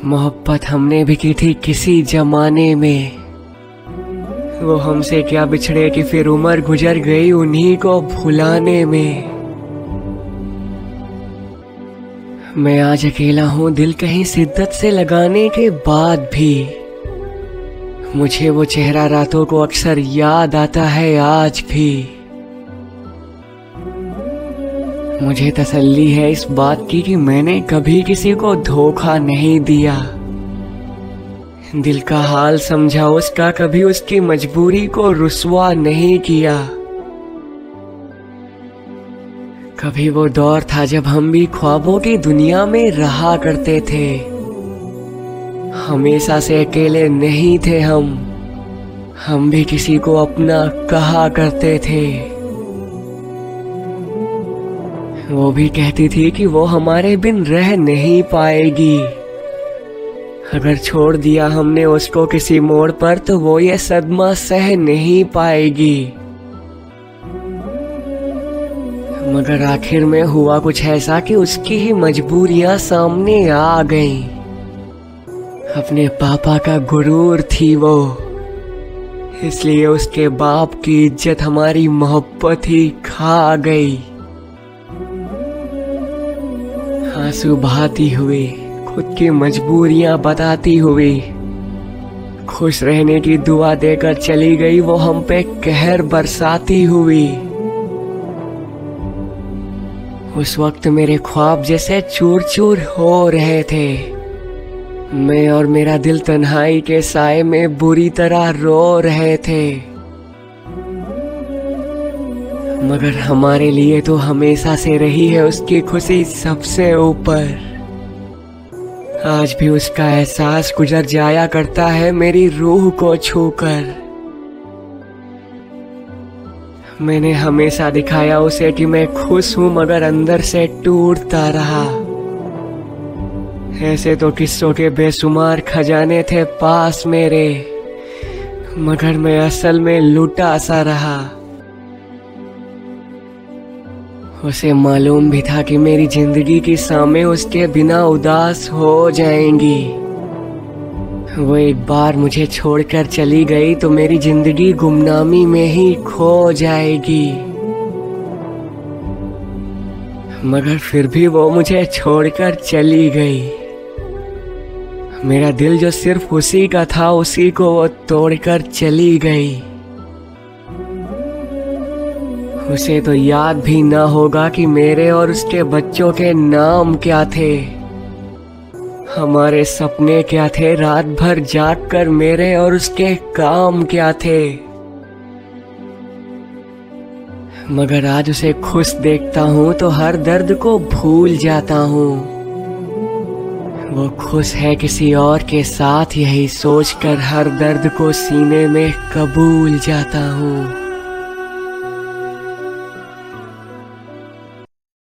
मोहब्बत हमने भी की थी किसी जमाने में। वो हमसे क्या बिछड़े कि फिर उम्र गुजर गई उन्हीं को भुलाने में। मैं आज अकेला हूँ दिल कहीं शिद्दत से लगाने के बाद भी। मुझे वो चेहरा रातों को अक्सर याद आता है आज भी। मुझे तसल्ली है इस बात की कि मैंने कभी किसी को धोखा नहीं दिया। दिल का हाल समझा उसका, कभी उसकी मजबूरी को रुस्वा नहीं किया। कभी वो दौर था जब हम भी ख्वाबों की दुनिया में रहा करते थे। हमेशा से अकेले नहीं थे हम भी किसी को अपना कहा करते थे। वो भी कहती थी कि वो हमारे बिन रह नहीं पाएगी। अगर छोड़ दिया हमने उसको किसी मोड़ पर तो वो ये सदमा सह नहीं पाएगी। मगर आखिर में हुआ कुछ ऐसा कि उसकी ही मजबूरियां सामने आ गईं। अपने पापा का गुरूर थी वो, इसलिए उसके बाप की इज्जत हमारी मोहब्बत ही खा गई। आंसू बहाती हुई, खुद की मजबूरियां बताती हुई, खुश रहने की दुआ देकर चली गई वो हम पे कहर बरसाती हुई। उस वक्त मेरे ख्वाब जैसे चूर चूर हो रहे थे। मैं और मेरा दिल तन्हाई के साए में बुरी तरह रो रहे थे। मगर हमारे लिए तो हमेशा से रही है उसकी खुशी सबसे ऊपर। आज भी उसका एहसास गुजर जाया करता है मेरी रूह को छूकर। मैंने हमेशा दिखाया उसे कि मैं खुश हूं, मगर अंदर से टूटता रहा। ऐसे तो किस्सों के बेशुमार खजाने थे पास मेरे, मगर मैं असल में लुटा सा रहा। उसे मालूम भी था कि मेरी जिंदगी की शामें उसके बिना उदास हो जाएंगी। वो एक बार मुझे छोड़कर चली गई तो मेरी जिंदगी गुमनामी में ही खो जाएगी। मगर फिर भी वो मुझे छोड़कर चली गई। मेरा दिल जो सिर्फ उसी का था उसी को वो तोड़कर चली गई। उसे तो याद भी ना होगा कि मेरे और उसके बच्चों के नाम क्या थे, हमारे सपने क्या थे, रात भर जाग कर मेरे और उसके काम क्या थे। मगर आज उसे खुश देखता हूँ तो हर दर्द को भूल जाता हूँ। वो खुश है किसी और के साथ, यही सोचकर हर दर्द को सीने में कबूल जाता हूँ।